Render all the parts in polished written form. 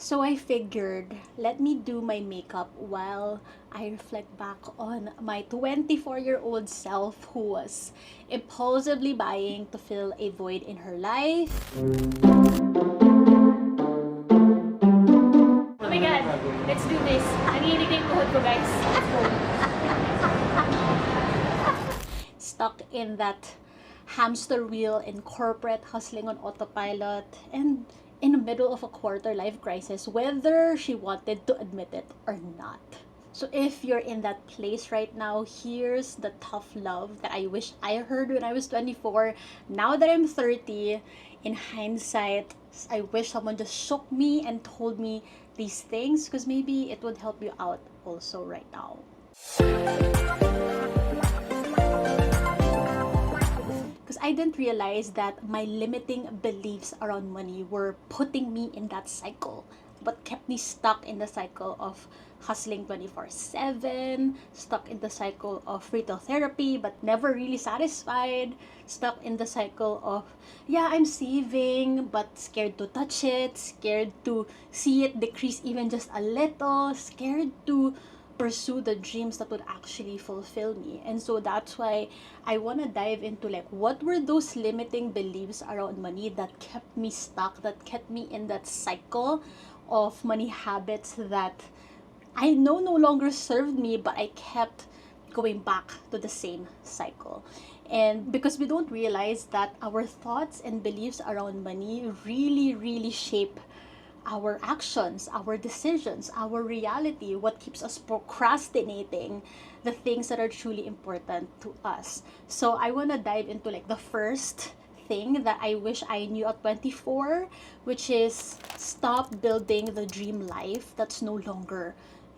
So I figured, let me do my makeup while I reflect back on my 24-year-old self who was impulsively buying to fill a void in her life. Oh my god, let's do this. Nanginig na yung tuhod ko, guys. Let's go. Stuck in that hamster wheel in corporate, hustling on autopilot, and in the middle of a quarter life crisis, whether she wanted to admit it or not. So if you're in that place right now, here's the tough love that I wish I heard when I was 24. Now that I'm 30, in hindsight, I wish someone just shook me and told me these things, because maybe it would help you out also right now. Because I didn't realize that my limiting beliefs around money were putting me in that cycle, but kept me stuck in the cycle of hustling 24/7, stuck in the cycle of retail therapy but never really satisfied, stuck in the cycle of, yeah, I'm saving but scared to touch it, scared to see it decrease even just a little, scared to pursue the dreams that would actually fulfill me. And so that's why I want to dive into like what were those limiting beliefs around money that kept me stuck, that kept me in that cycle of money habits that I know no longer served me, but I kept going back to the same cycle. And because we don't realize that our thoughts and beliefs around money really shape our actions, our decisions, our reality, what keeps us procrastinating the things that are truly important to us. So I want to dive into like the first thing that I wish I knew at 24, which is stop building the dream life that's no longer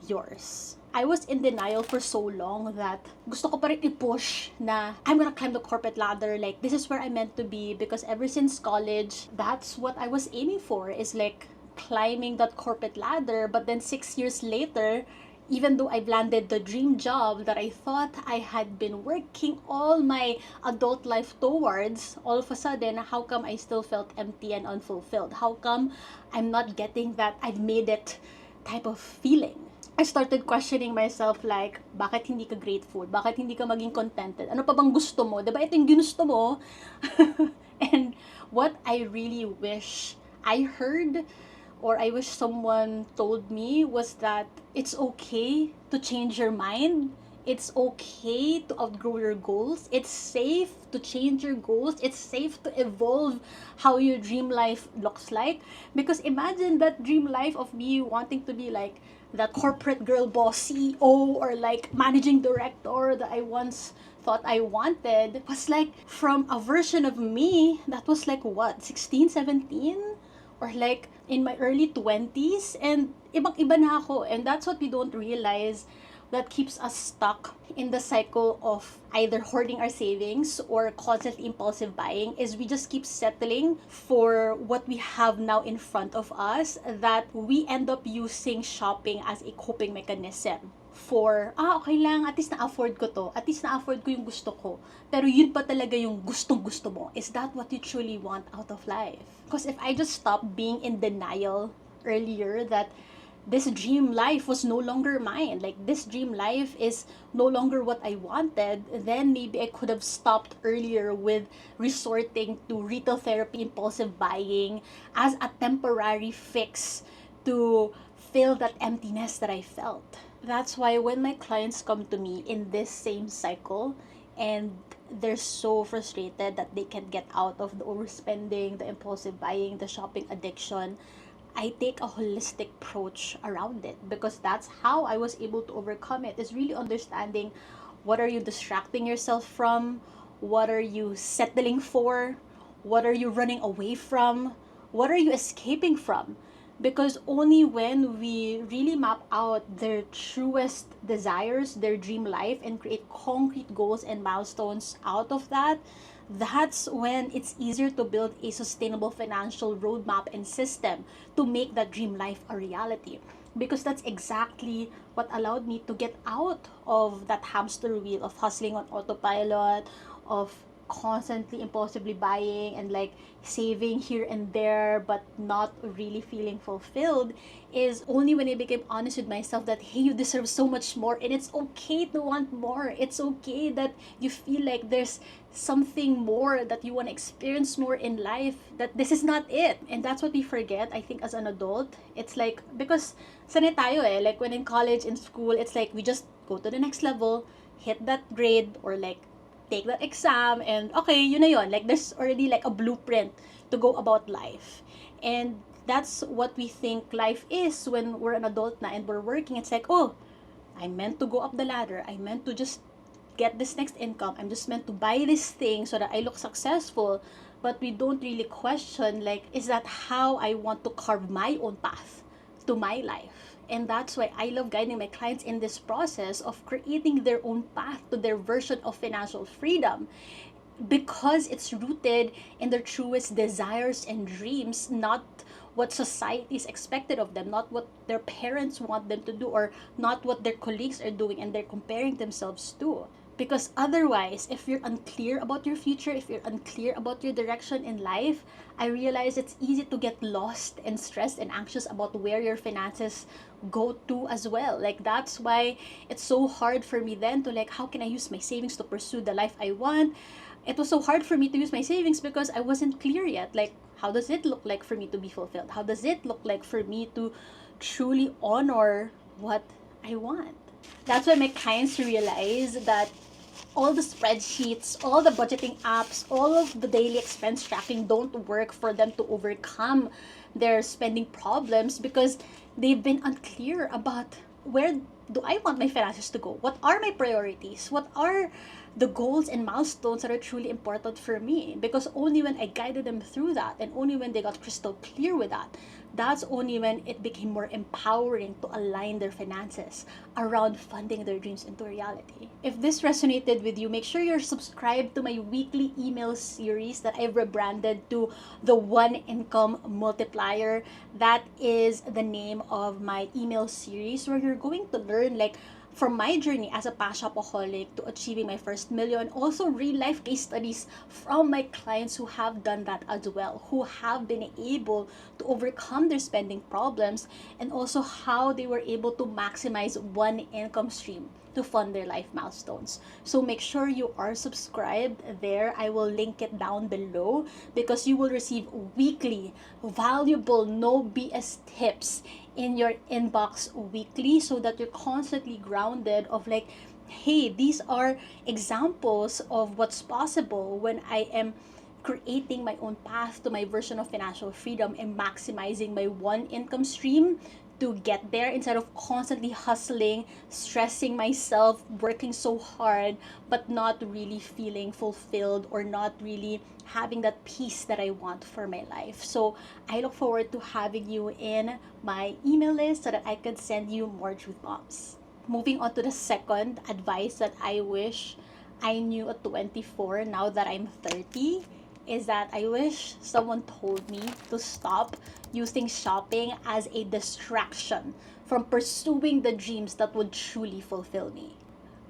yours. I was in denial for so long that gusto ko pa rin i-push na I'm gonna climb the corporate ladder, like this is where I'm meant to be, because ever since college, that's what I was aiming for, is like climbing that corporate ladder. But then 6 years later, even though I've landed the dream job that I thought I had been working all my adult life towards, all of a sudden, how come I still felt empty and unfulfilled? How come I'm not getting that I've made it type of feeling? I started questioning myself like, bakit hindi ka grateful? Bakit hindi ka maging contented? Ano pa bang gusto mo? Diba ito yung ginusto mo? And what I really wish I heard, or I wish someone told me, was that it's okay to change your mind. It's okay to outgrow your goals. It's safe to change your goals. It's safe to evolve how your dream life looks like. Because imagine that dream life of me wanting to be like that corporate girl boss CEO, or like managing director that I once thought I wanted, was like from a version of me that was like what, 16, 17? Or like in my early 20s, and ibang-iba na ako. And that's what we don't realize, that keeps us stuck in the cycle of either hoarding our savings or constant impulsive buying, is we just keep settling for what we have now in front of us, that we end up using shopping as a coping mechanism for, okay lang, at least na-afford ko to, at least na-afford ko yung gusto ko. Pero yun pa talaga yung gustong-gusto mo. Is that what you truly want out of life? Because if I just stop being in denial earlier that this dream life was no longer mine, like this dream life is no longer what I wanted, then maybe I could have stopped earlier with resorting to retail therapy, impulsive buying as a temporary fix to fill that emptiness that I felt. That's why when my clients come to me in this same cycle and they're so frustrated that they can't get out of the overspending, the impulsive buying, the shopping addiction, I take a holistic approach around it, because that's how I was able to overcome it, is really understanding what are you distracting yourself from, what are you settling for, what are you running away from, what are you escaping from. Because only when we really map out their truest desires, their dream life, and create concrete goals and milestones out of that, that's when it's easier to build a sustainable financial roadmap and system to make that dream life a reality. Because that's exactly what allowed me to get out of that hamster wheel of hustling on autopilot, of constantly impulsively buying and like saving here and there but not really feeling fulfilled is only when I became honest with myself that hey, you deserve so much more, and it's okay to want more. It's okay that you feel like there's something more, that you want to experience more in life, that this is not it. And that's what we forget, I think, as an adult. It's like, because sanay tayo eh, like when in college, in school, it's like we just go to the next level, hit that grade, or like take that exam, and okay, yun na yun. Like there's already like a blueprint to go about life. And that's what we think life is when we're an adult na and we're working. It's like, oh, I'm meant to go up the ladder. I'm meant to just get this next income. I'm just meant to buy this thing so that I look successful. But we don't really question, like, is that how I want to carve my own path to my life? And that's why I love guiding my clients in this process of creating their own path to their version of financial freedom, because it's rooted in their truest desires and dreams, not what society is expected of them, not what their parents want them to do, or not what their colleagues are doing and they're comparing themselves to. Because otherwise, if you're unclear about your future, if you're unclear about your direction in life, I realize it's easy to get lost and stressed and anxious about where your finances go to as well. Like that's why it's so hard for me then to like, how can I use my savings to pursue the life I want? It was so hard for me to use my savings because I wasn't clear yet. Like, how does it look like for me to be fulfilled? How does it look like for me to truly honor what I want? That's why my clients realize that all the spreadsheets, all the budgeting apps, all of the daily expense tracking don't work for them to overcome their spending problems, because they've been unclear about where do I want my finances to go? What are my priorities? What are the goals and milestones that are truly important for me? Because only when I guided them through that, and only when they got crystal clear with that, that's only when it became more empowering to align their finances around funding their dreams into reality. If this resonated with you, make sure you're subscribed to my weekly email series that I've rebranded to the One Income Multiplier. That is the name of my email series, where you're going to learn like from my journey as a past shopaholic to achieving my first million, also real life case studies from my clients who have done that as well, who have been able to overcome their spending problems, and also how they were able to maximize one income stream to fund their life milestones. So make sure you are subscribed there. I will link it down below, because you will receive weekly valuable no BS tips in your inbox weekly, so that you're constantly grounded of like, hey, these are examples of what's possible when I am creating my own path to my version of financial freedom and maximizing my one income stream to get there, instead of constantly hustling, stressing myself, working so hard, but not really feeling fulfilled or not really having that peace that I want for my life. So I look forward to having you in my email list so that I could send you more truth bombs. Moving on to the second advice that I wish I knew at 24, now that I'm 30, is that I wish someone told me to stop using shopping as a distraction from pursuing the dreams that would truly fulfill me.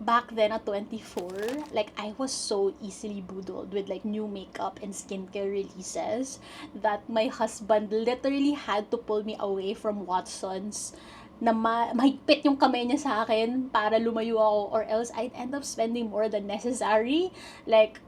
Back then at 24, like I was so easily boodled with like new makeup and skincare releases that my husband literally had to pull me away from Watson's, na mahigpit yung kamay niya sa akin para lumayo ako, or else I'd end up spending more than necessary. Like,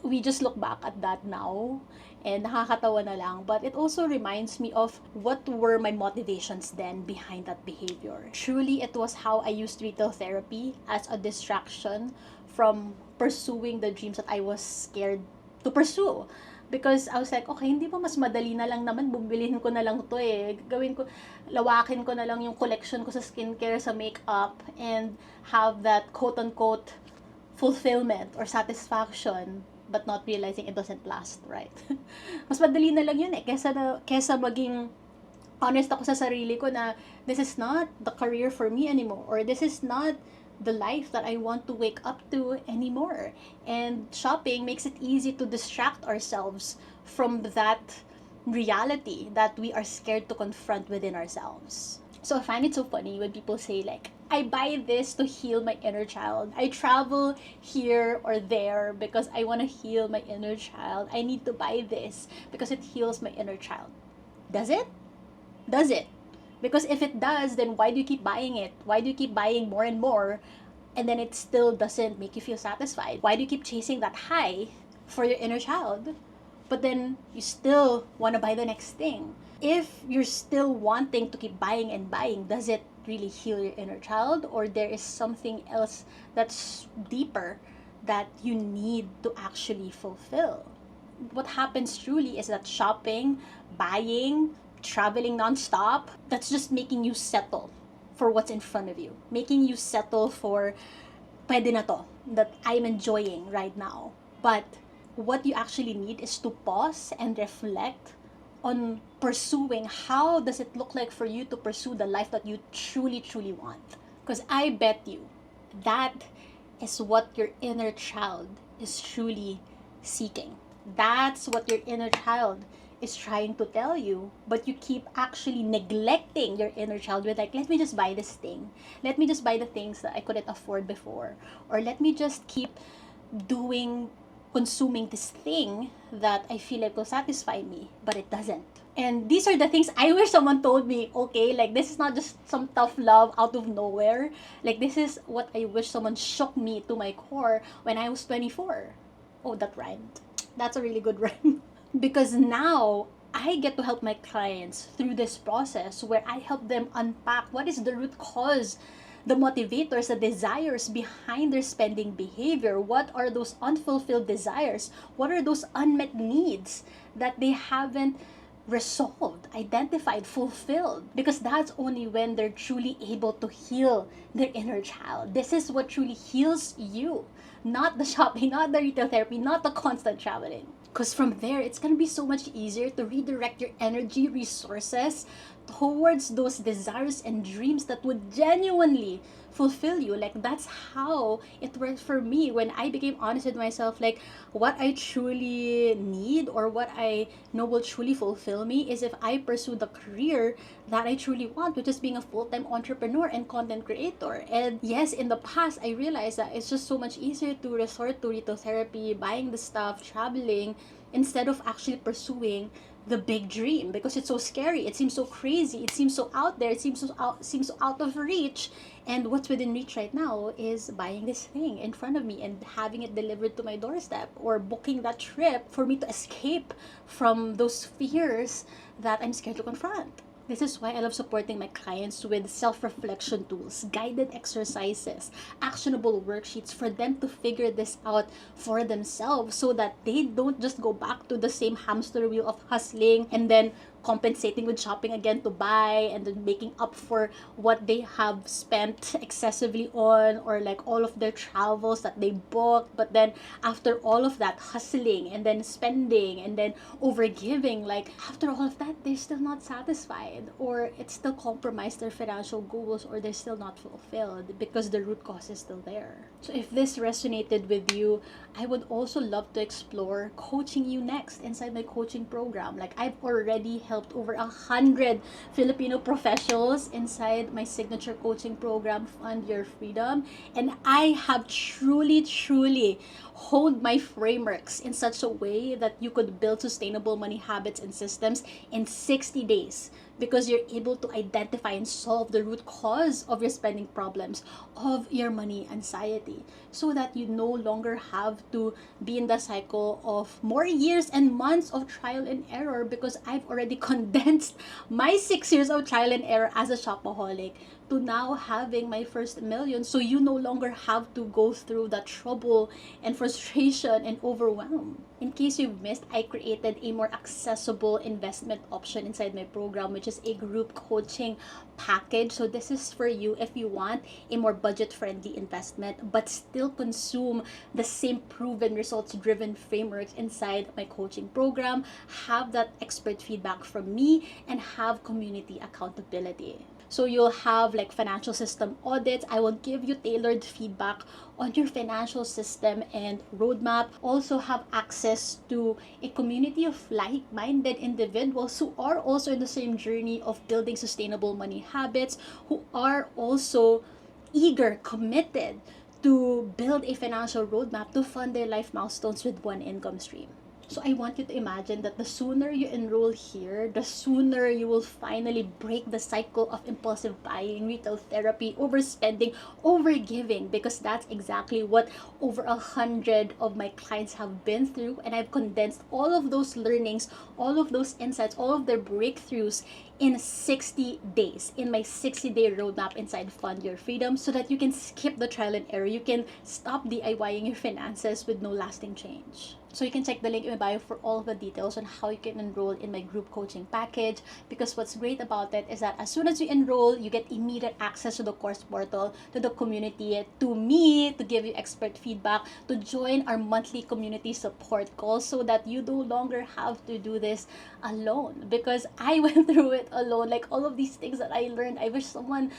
we just look back at that now and nakakatawa na lang, but it also reminds me of what were my motivations then behind that behavior. Truly, it was how I used retail therapy as a distraction from pursuing the dreams that I was scared to pursue. Because I was like, okay, hindi ba mas madali na lang naman, bubilhin ko na lang to eh. Gawin ko, lawakin ko na lang yung collection ko sa skincare, sa makeup, and have that quote-unquote fulfillment or satisfaction, but not realizing it doesn't last, right? Mas madali na lang yun eh, kesa maging honest ako sa sarili ko na this is not the career for me anymore, or this is not the life that I want to wake up to anymore. And shopping makes it easy to distract ourselves from that reality that we are scared to confront within ourselves. So I find it so funny when people say like, I buy this to heal my inner child. I travel here or there because I want to heal my inner child. I need to buy this because it heals my inner child. Does it? Does it? Because if it does, then why do you keep buying it? Why do you keep buying more and more? And then it still doesn't make you feel satisfied. Why do you keep chasing that high for your inner child? But then you still want to buy the next thing. If you're still wanting to keep buying and buying, does it really heal your inner child? Or there is something else that's deeper that you need to actually fulfill? What happens truly is that shopping, buying, traveling nonstop, that's just making you settle for what's in front of you. Making you settle for pwede na to, that I'm enjoying right now. But what you actually need is to pause and reflect on pursuing how does it look like for you to pursue the life that you truly, truly want. Because I bet you that is what your inner child is truly seeking. That's what your inner child is trying to tell you, but you keep actually neglecting your inner child with like, let me just buy this thing. Let me just buy the things that I couldn't afford before. Or let me just keep consuming this thing that I feel like will satisfy me, but it doesn't. And these are the things I wish someone told me, okay, like this is not just some tough love out of nowhere. Like this is what I wish someone shook me to my core when I was 24. Oh, that rhymed. That's a really good rhyme. Because now I get to help my clients through this process where I help them unpack what is the root cause, the motivators, the desires behind their spending behavior. What are those unfulfilled desires? What are those unmet needs that they haven't resolved, identified, fulfilled? Because that's only when they're truly able to heal their inner child. This is what truly heals you, not the shopping, not the retail therapy, not the constant traveling. Because from there, it's going to be so much easier to redirect your energy, resources towards those desires and dreams that would genuinely fulfill you. Like that's how it worked for me when I became honest with myself. Like what I truly need or what I know will truly fulfill me is if I pursue the career that I truly want, which is being a full-time entrepreneur and content creator. And yes, in the past I realized that it's just so much easier to resort to retail therapy, buying the stuff, traveling, instead of actually pursuing the big dream, because it's so scary, it seems so crazy, it seems so out there, it seems so out of reach. And what's within reach right now is buying this thing in front of me and having it delivered to my doorstep, or booking that trip for me to escape from those fears that I'm scared to confront. This is why I love supporting my clients with self-reflection tools, guided exercises, actionable worksheets for them to figure this out for themselves, so that they don't just go back to the same hamster wheel of hustling and then compensating with shopping again to buy, and then making up for what they have spent excessively on, or like all of their travels that they booked. But then after all of that hustling and then spending and then overgiving, like after all of that, they're still not satisfied, or it still compromised their financial goals, or they're still not fulfilled because the root cause is still there. So if this resonated with you, I would also love to explore coaching you next inside my coaching program. Like I've already helped over 100 Filipino professionals inside my signature coaching program, Fund Your Freedom. And I have truly hold my frameworks in such a way that you could build sustainable money habits and systems in 60 days, because you're able to identify and solve the root cause of your spending problems, of your money anxiety, so that you no longer have to be in the cycle of more years and months of trial and error, because I've already condensed my 6 years of trial and error as a shopaholic to now having my first million. So you no longer have to go through that trouble and frustration and overwhelm. In case you've missed, I created a more accessible investment option inside my program, which is a group coaching package. So this is for you if you want a more budget-friendly investment but still consume the same proven results-driven frameworks inside my coaching program, have that expert feedback from me, and have community accountability. So you'll have like financial system audits. I will give you tailored feedback on your financial system and roadmap. Also have access to a community of like-minded individuals who are also in the same journey of building sustainable money habits, who are also eager, committed to build a financial roadmap to fund their life milestones with one income stream. So I want you to imagine that the sooner you enroll here, the sooner you will finally break the cycle of impulsive buying, retail therapy, overspending, overgiving, because that's exactly what over 100 of my clients have been through. And I've condensed all of those learnings, all of those insights, all of their breakthroughs in 60 days in my 60-day roadmap inside Fund Your Freedom, so that you can skip the trial and error. You can stop DIYing your finances with no lasting change. So you can check the link in my bio for all of the details on how you can enroll in my group coaching package, because what's great about it is that as soon as you enroll, you get immediate access to the course portal, to the community, to me, to give you expert feedback, to join our monthly community support calls, so that you no longer have to do this alone, because I went through it alone. Like, all of these things that I learned, I wish someone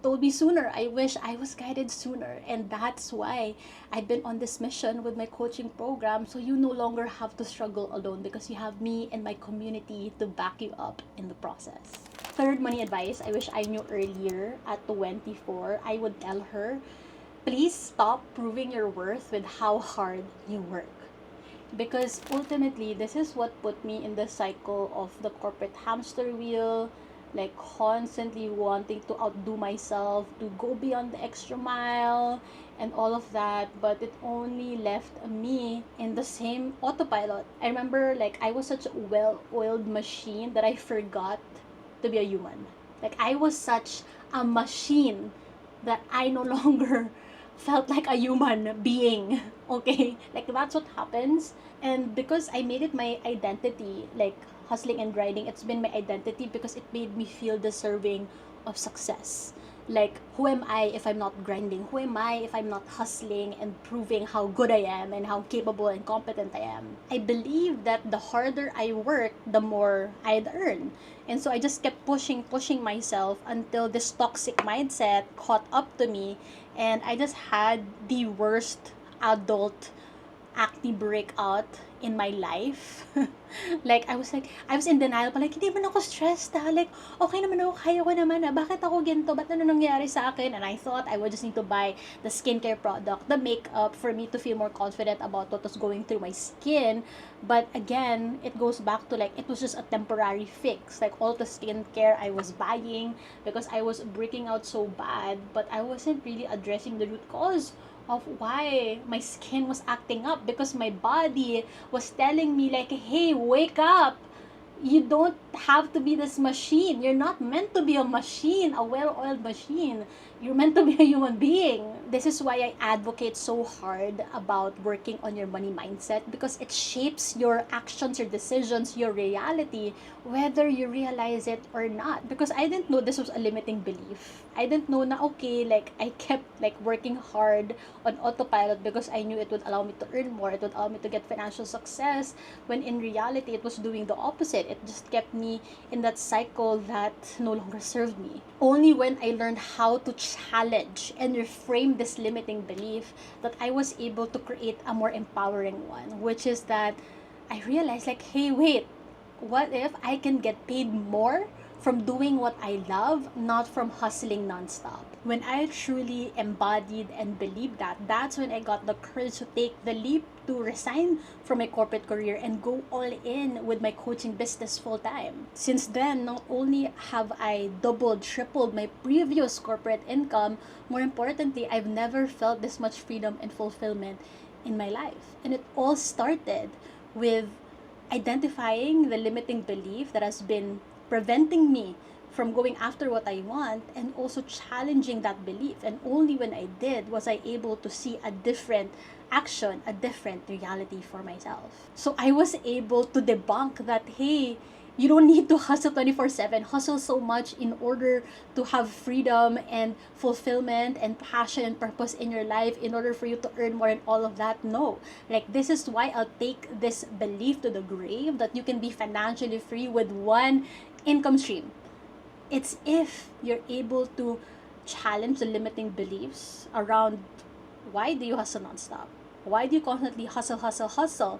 told me sooner. I wish I was guided sooner. And that's why I've been on this mission with my coaching program, so you no longer have to struggle alone, because you have me and my community to back you up in the process. Third money advice I wish I knew earlier at 24, I would tell her, please stop proving your worth with how hard you work. Because ultimately, this is what put me in the cycle of the corporate hamster wheel, like constantly wanting to outdo myself, to go beyond the extra mile, and all of that. But it only left me in the same autopilot. I remember, like, I was such a well-oiled machine that I forgot to be a human. Like, I was such a machine that I no longer felt like a human being. Okay, like, that's what happens. And because I made it my identity, like hustling and grinding, it's been my identity because it made me feel deserving of success. Like, who am I if I'm not grinding? Who am I if I'm not hustling and proving how good I am and how capable and competent I am? I believe that the harder I work, the more I'd earn. And so I just kept pushing myself until this toxic mindset caught up to me, and I just had the worst adult acne breakout in my life. Like, I was in denial pa, like, hindi man ako stressed like, okay naman ako, kaya ko naman bakit ako ganito, ba't ano nangyari sa akin? And I thought I would just need to buy the skincare product, the makeup, for me to feel more confident about what was going through my skin. But again, it goes back to, like, it was just a temporary fix. Like, all the skincare I was buying because I was breaking out so bad, but I wasn't really addressing the root cause of why my skin was acting up, because my body was telling me, like, hey, wake up, you don't have to be this machine. You're not meant to be a machine, a well-oiled machine. You're meant to be a human being. This is why I advocate so hard about working on your money mindset, because it shapes your actions, your decisions, your reality, whether you realize it or not. Because I didn't know this was a limiting belief. I didn't know na, okay, like, I kept, like, working hard on autopilot because I knew it would allow me to earn more, it would allow me to get financial success, when in reality it was doing the opposite. It just kept me in that cycle that no longer served me. Only when I learned how to challenge and reframe this limiting belief that I was able to create a more empowering one, which is that I realized, like, hey, wait, what if I can get paid more from doing what I love, not from hustling nonstop? When I truly embodied and believed that, that's when I got the courage to take the leap to resign from my corporate career and go all in with my coaching business full time. Since then, not only have I doubled, tripled my previous corporate income, more importantly, I've never felt this much freedom and fulfillment in my life. And it all started with identifying the limiting belief that has been preventing me from going after what I want, and also challenging that belief. And only when I did was I able to see a different action, a different reality for myself. So I was able to debunk that, hey, you don't need to hustle 24/7, hustle so much in order to have freedom and fulfillment and passion and purpose in your life, in order for you to earn more and all of that. No. Like, this is why I'll take this belief to the grave, that you can be financially free with one income stream. It's if you're able to challenge the limiting beliefs around why do you hustle nonstop? Why do you constantly hustle, hustle, hustle?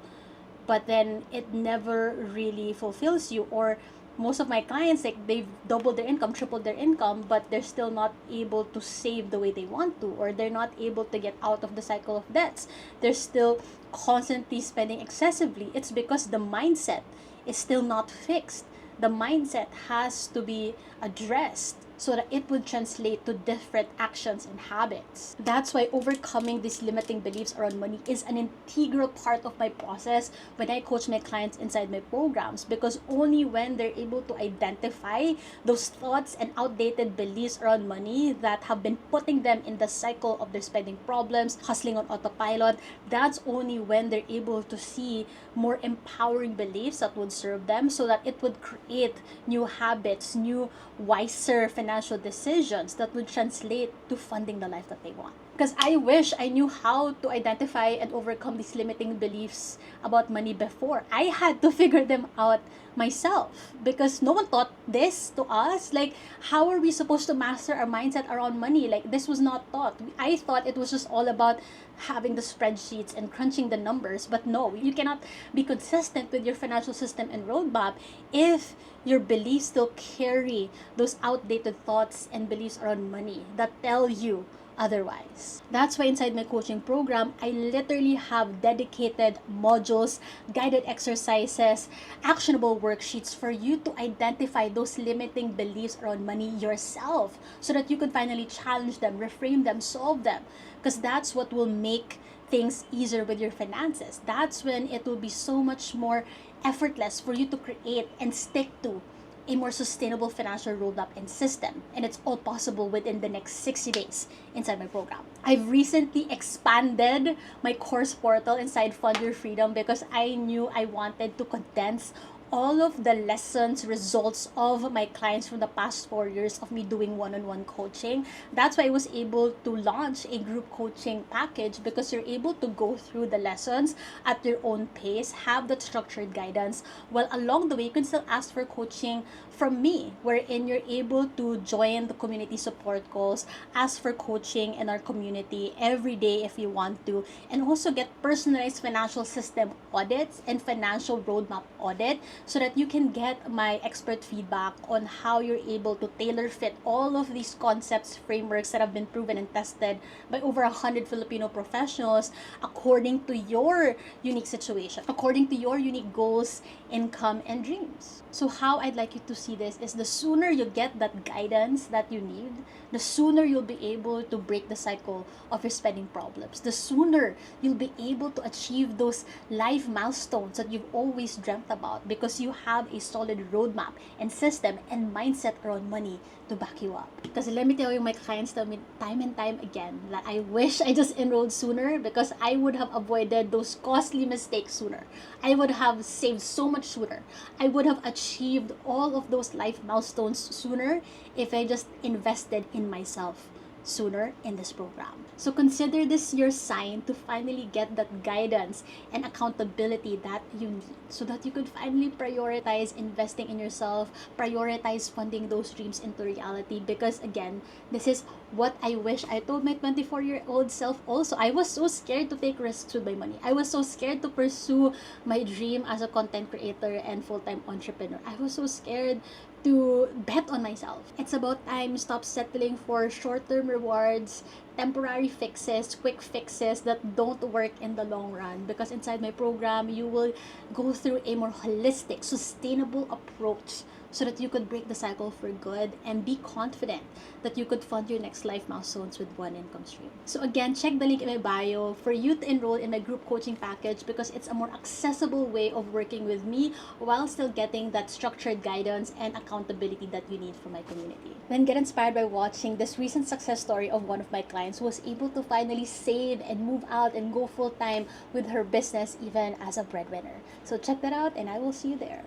But then it never really fulfills you. Or most of my clients, like, they've doubled their income, tripled their income, but they're still not able to save the way they want to, or they're not able to get out of the cycle of debts. They're still constantly spending excessively. It's because the mindset is still not fixed. The mindset has to be addressed so that it would translate to different actions and habits. That's why overcoming these limiting beliefs around money is an integral part of my process when I coach my clients inside my programs, because only when they're able to identify those thoughts and outdated beliefs around money that have been putting them in the cycle of their spending problems, hustling on autopilot, that's only when they're able to see more empowering beliefs that would serve them, so that it would create new habits, new wiser financial decisions that would translate to funding the life that they want. Because I wish I knew how to identify and overcome these limiting beliefs about money before. I had to figure them out myself, because no one taught this to us. Like, how are we supposed to master our mindset around money? Like, this was not taught. I thought it was just all about having the spreadsheets and crunching the numbers. But no, you cannot be consistent with your financial system and roadmap if your beliefs still carry those outdated thoughts and beliefs around money that tell you otherwise. That's why inside my coaching program, I literally have dedicated modules, guided exercises, actionable worksheets for you to identify those limiting beliefs around money yourself, so that you can finally challenge them, reframe them, solve them. Because that's what will make things easier with your finances. That's when it will be so much more effortless for you to create and stick to a more sustainable financial roadmap and system. And it's all possible within the next 60 days inside my program. I've recently expanded my course portal inside Fund Your Freedom, because I knew I wanted to condense all of the lessons, results of my clients from the past 4 years of me doing one-on-one coaching. That's why I was able to launch a group coaching package, because you're able to go through the lessons at your own pace, have that structured guidance, while along the way you can still ask for coaching from me, wherein you're able to join the community support calls, ask for coaching in our community every day if you want to, and also get personalized financial system audits and financial roadmap audit, so that you can get my expert feedback on how you're able to tailor fit all of these concepts, frameworks that have been proven and tested by over 100 Filipino professionals according to your unique situation, according to your unique goals, income, and dreams. So how I'd like you to see this is, the sooner you get that guidance that you need, the sooner you'll be able to break the cycle of your spending problems. The sooner you'll be able to achieve those life milestones that you've always dreamt about, because you have a solid roadmap and system and mindset around money to back you up. Because let me tell you, my clients tell me time and time again that I wish I just enrolled sooner, because I would have avoided those costly mistakes sooner. I would have saved so much sooner. I would have achieved all of those life milestones sooner if I just invested in myself sooner in this program. So consider this your sign to finally get that guidance and accountability that you need, so that you could finally prioritize investing in yourself, prioritize funding those dreams into reality. Because again, this is what I wish I told my 24-year-old self also. I was so scared to take risks with my money. I was so scared to pursue my dream as a content creator and full-time entrepreneur. I was so scared to bet on myself. It's about time stop settling for short-term rewards, temporary fixes, quick fixes that don't work in the long run. Because inside my program, you will go through a more holistic, sustainable approach, so that you could break the cycle for good and be confident that you could fund your next life milestones with one income stream. So again, check the link in my bio for you to enroll in my group coaching package, because it's a more accessible way of working with me while still getting that structured guidance and accountability that you need from my community. Then get inspired by watching this recent success story of one of my clients who was able to finally save and move out and go full-time with her business even as a breadwinner. So check that out, and I will see you there.